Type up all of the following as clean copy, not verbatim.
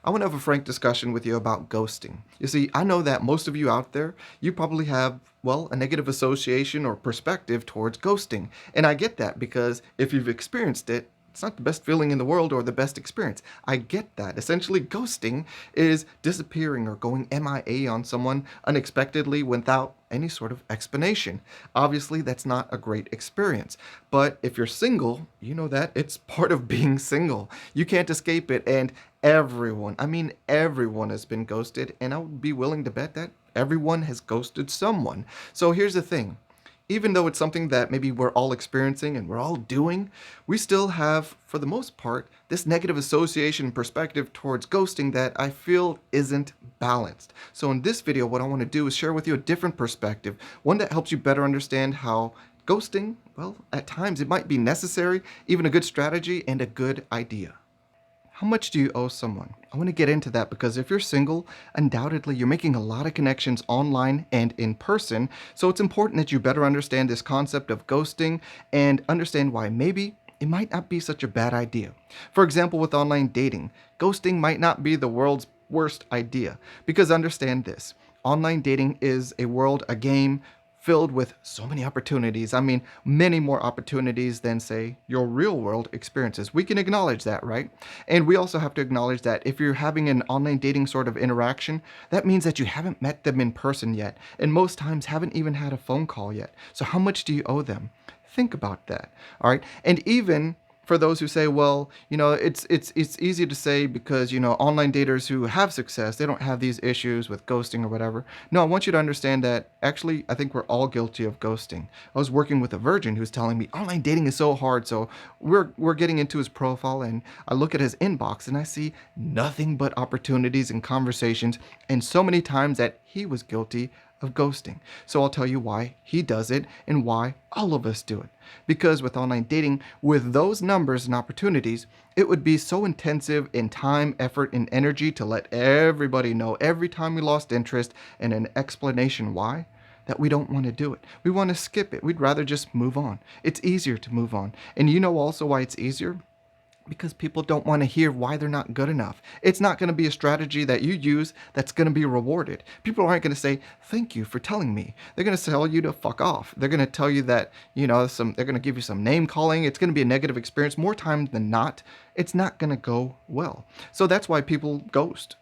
I want to have a frank discussion with you about ghosting. You see, I know that most of you out there, you probably have, well, a negative association or perspective towards ghosting. And I get that because if you've experienced it, it's not the best feeling in the world or the best experience. I get that. Essentially, ghosting is disappearing or going MIA on someone unexpectedly without any sort of explanation. Obviously, that's not a great experience. But if you're single, you know that it's part of being single. You can't escape it. And everyone, I mean, everyone has been ghosted. And I would be willing to bet that everyone has ghosted someone. So here's the thing, even though it's something that maybe we're all experiencing and we're all doing, we still have, for the most part, this negative association perspective towards ghosting that I feel isn't balanced. So in this video, what I want to do is share with you a different perspective, one that helps you better understand how ghosting, well, at times it might be necessary, even a good strategy and a good idea. How much do you owe someone? I want to get into that because if you're single, undoubtedly you're making a lot of connections online and in person. So it's important that you better understand this concept of ghosting and understand why maybe it might not be such a bad idea. For example, with online dating, ghosting might not be the world's worst idea because understand this. Online dating is a world, a game filled with so many opportunities. I mean, many more opportunities than, say, your real world experiences. We can acknowledge that, right? And we also have to acknowledge that if you're having an online dating sort of interaction, that means that you haven't met them in person yet, and most times haven't even had a phone call yet. So, how much do you owe them? Think about that, all right? And even for those who say, well, it's easy to say because online daters who have success, they don't have these issues with ghosting or whatever. No, I want you to understand that actually I think we're all guilty of ghosting. I was working with a virgin who's telling me online dating is so hard, so we're getting into his profile and I look at his inbox and I see nothing but opportunities and conversations, and so many times that he was guilty of ghosting. So I'll tell you why he does it and why all of us do it. Because with online dating, with those numbers and opportunities, it would be so intensive in time, effort, and energy to let everybody know every time we lost interest and an explanation why, that we don't want to do it. We want to skip it. We'd rather just move on. It's easier to move on. And you know also why it's easier? Because people don't want to hear why they're not good enough. It's not going to be a strategy that you use that's going to be rewarded. People aren't going to say, thank you for telling me. They're going to tell you to fuck off. They're going to tell you that, they're going to give you some name calling. It's going to be a negative experience. More times than not, it's not going to go well. So that's why people ghost.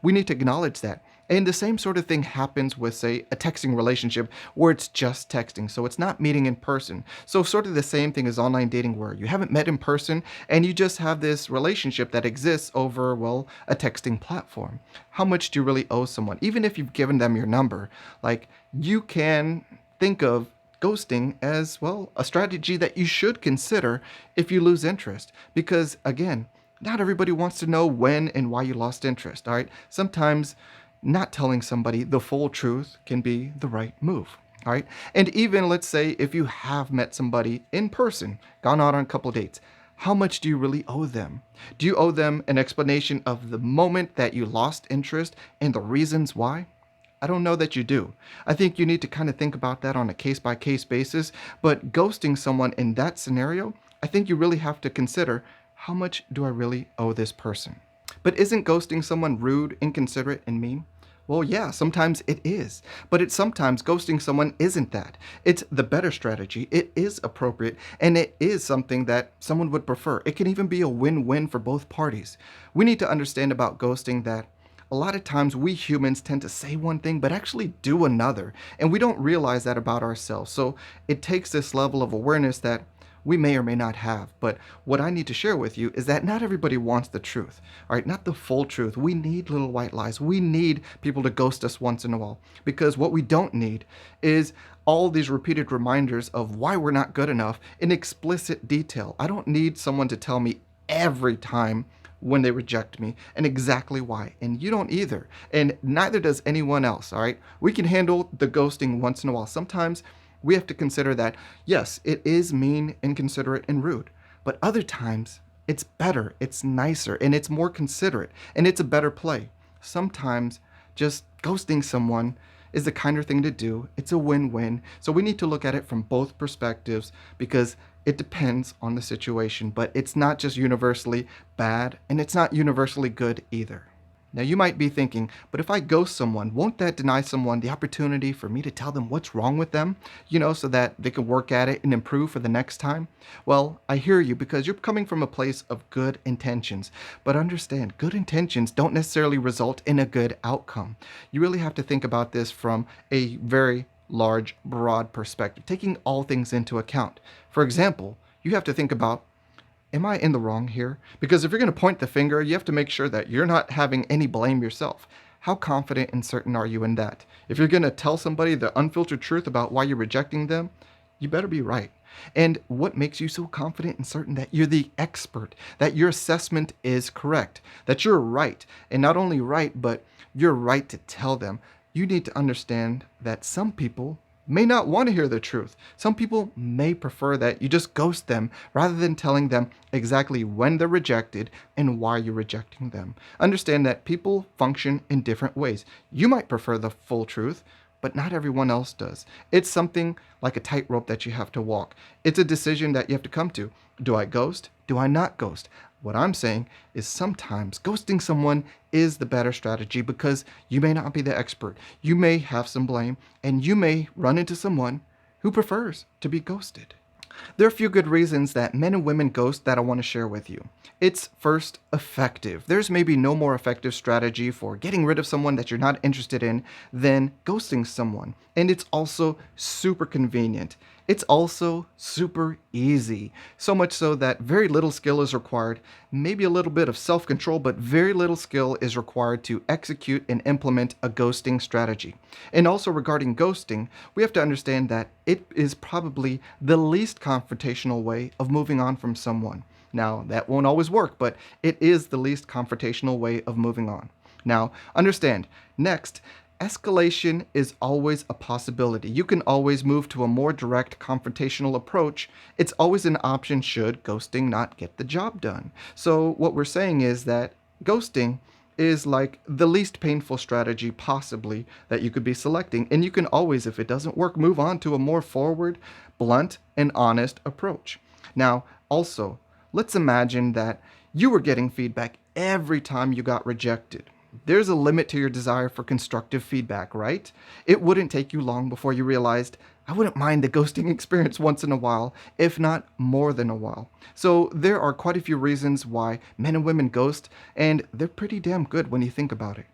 We need to acknowledge that. And the same sort of thing happens with, say, a texting relationship where it's just texting. So it's not meeting in person. So, sort of the same thing as online dating where you haven't met in person and you just have this relationship that exists over, well, a texting platform. How much do you really owe someone? Even if you've given them your number, like you can think of ghosting as, well, a strategy that you should consider if you lose interest. Because, again, not everybody wants to know when and why you lost interest, all right? Sometimes not telling somebody the full truth can be the right move. All right. And even let's say if you have met somebody in person, gone out on a couple dates, how much do you really owe them? Do you owe them an explanation of the moment that you lost interest and the reasons why? I don't know that you do. I think you need to kind of think about that on a case by case basis. But ghosting someone in that scenario, I think you really have to consider, how much do I really owe this person? But isn't ghosting someone rude, inconsiderate, and mean? Well, yeah, sometimes it is. But it's sometimes ghosting someone isn't that. It's the better strategy. It is appropriate, and it is something that someone would prefer. It can even be a win-win for both parties. We need to understand about ghosting that a lot of times we humans tend to say one thing but actually do another, and we don't realize that about ourselves. So it takes this level of awareness that we may or may not have. But what I need to share with you is that not everybody wants the truth, all right? Not the full truth. We need little white lies. We need people to ghost us once in a while, because what we don't need is all these repeated reminders of why we're not good enough in explicit detail. I don't need someone to tell me every time when they reject me and exactly why. And you don't either. And neither does anyone else, all right? We can handle the ghosting once in a while. Sometimes we have to consider that, yes, it is mean, inconsiderate, and rude. But other times, it's better, it's nicer, and it's more considerate, and it's a better play. Sometimes, just ghosting someone is the kinder thing to do. It's a win-win. So we need to look at it from both perspectives because it depends on the situation, but it's not just universally bad, and it's not universally good either. Now, you might be thinking, but if I ghost someone, won't that deny someone the opportunity for me to tell them what's wrong with them, so that they can work at it and improve for the next time? Well, I hear you because you're coming from a place of good intentions. But understand, good intentions don't necessarily result in a good outcome. You really have to think about this from a very large, broad perspective, taking all things into account. For example, you have to think about, am I in the wrong here? Because if you're going to point the finger, you have to make sure that you're not having any blame yourself. How confident and certain are you in that? If you're going to tell somebody the unfiltered truth about why you're rejecting them, you better be right. And what makes you so confident and certain that you're the expert, that your assessment is correct, that you're right, and not only right, but you're right to tell them? You need to understand that some people may not want to hear the truth. Some people may prefer that you just ghost them rather than telling them exactly when they're rejected and why you're rejecting them. Understand that people function in different ways. You might prefer the full truth, but not everyone else does. It's something like a tightrope that you have to walk. It's a decision that you have to come to. Do I ghost? Do I not ghost? What I'm saying is sometimes ghosting someone is the better strategy because you may not be the expert. You may have some blame and you may run into someone who prefers to be ghosted. There are a few good reasons that men and women ghost that I want to share with you. It's first, effective. There's maybe no more effective strategy for getting rid of someone that you're not interested in than ghosting someone. And it's also super convenient. It's also super easy. So much so that very little skill is required, maybe a little bit of self control, but very little skill is required to execute and implement a ghosting strategy. And also, regarding ghosting, we have to understand that it is probably the least confrontational way of moving on from someone. Now, that won't always work, but it is the least confrontational way of moving on. Now, understand, next, escalation is always a possibility. You can always move to a more direct confrontational approach. It's always an option should ghosting not get the job done. So, what we're saying is that ghosting is like the least painful strategy possibly that you could be selecting. And you can always, if it doesn't work, move on to a more forward, blunt, and honest approach. Now, also, let's imagine that you were getting feedback every time you got rejected. There's a limit to your desire for constructive feedback, right? It wouldn't take you long before you realized, I wouldn't mind the ghosting experience once in a while, if not more than a while. So there are quite a few reasons why men and women ghost, and they're pretty damn good when you think about it.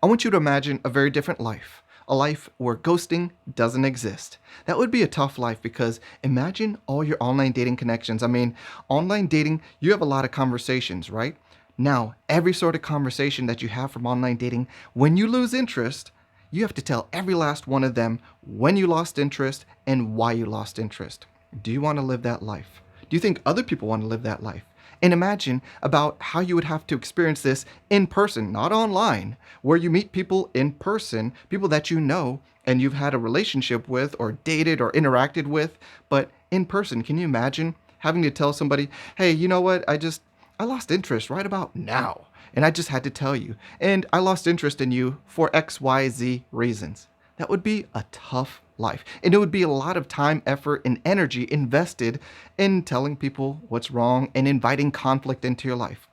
I want you to imagine a very different life. A life where ghosting doesn't exist. That would be a tough life because imagine all your online dating connections. I mean, online dating, you have a lot of conversations, right? Now, every sort of conversation that you have from online dating, when you lose interest, you have to tell every last one of them when you lost interest and why you lost interest. Do you want to live that life? Do you think other people want to live that life? And imagine about how you would have to experience this in person, not online, where you meet people in person, people that you know and you've had a relationship with or dated or interacted with, but in person. Can you imagine having to tell somebody, hey, you know what? I lost interest right about now. And I just had to tell you. And I lost interest in you for XYZ reasons. That would be a tough life. And it would be a lot of time, effort, and energy invested in telling people what's wrong and inviting conflict into your life.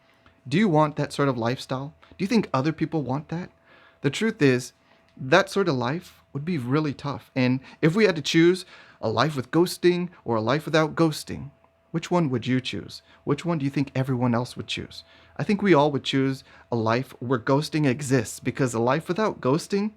Do you want that sort of lifestyle? Do you think other people want that? The truth is, that sort of life would be really tough. And if we had to choose a life with ghosting or a life without ghosting, which one would you choose? Which one do you think everyone else would choose? I think we all would choose a life where ghosting exists because a life without ghosting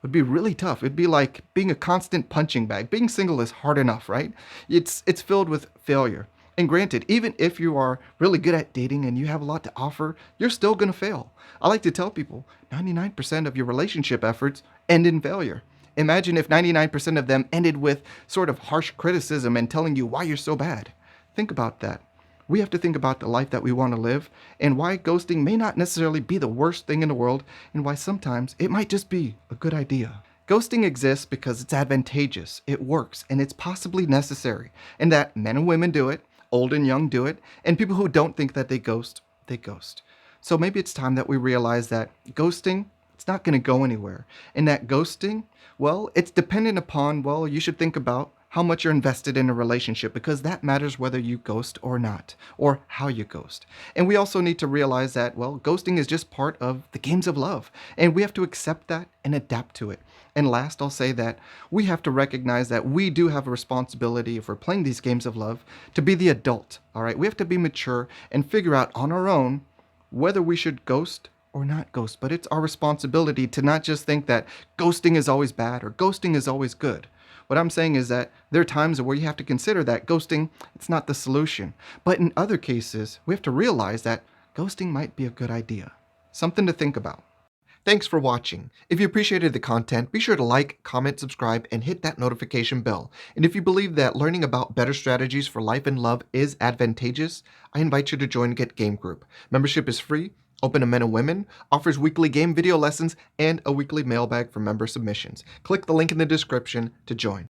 would be really tough. It'd be like being a constant punching bag. Being single is hard enough, right? It's filled with failure. And granted, even if you are really good at dating and you have a lot to offer, you're still going to fail. I like to tell people 99% of your relationship efforts end in failure. Imagine if 99% of them ended with sort of harsh criticism and telling you why you're so bad. Think about that. We have to think about the life that we want to live and why ghosting may not necessarily be the worst thing in the world and why sometimes it might just be a good idea. Ghosting exists because it's advantageous, it works, and it's possibly necessary, and that men and women do it, old and young do it, and people who don't think that they ghost, they ghost. So maybe it's time that we realize that ghosting, it's not going to go anywhere, and that ghosting, well, it's dependent upon, well, you should think about how much you're invested in a relationship, because that matters whether you ghost or not, or how you ghost. And we also need to realize that, well, ghosting is just part of the games of love, and we have to accept that and adapt to it. And last, I'll say that we have to recognize that we do have a responsibility, if we're playing these games of love, to be the adult, all right? We have to be mature and figure out on our own whether we should ghost or not ghost. But it's our responsibility to not just think that ghosting is always bad or ghosting is always good. What I'm saying is that there are times where you have to consider that ghosting, it's not the solution. But in other cases, we have to realize that ghosting might be a good idea. Something to think about. Thanks for watching. If you appreciated the content, be sure to like, comment, subscribe, and hit that notification bell. And if you believe that learning about better strategies for life and love is advantageous, I invite you to join Get Game Group. Membership is free, open to men and women, offers weekly game video lessons, and a weekly mailbag for member submissions. Click the link in the description to join.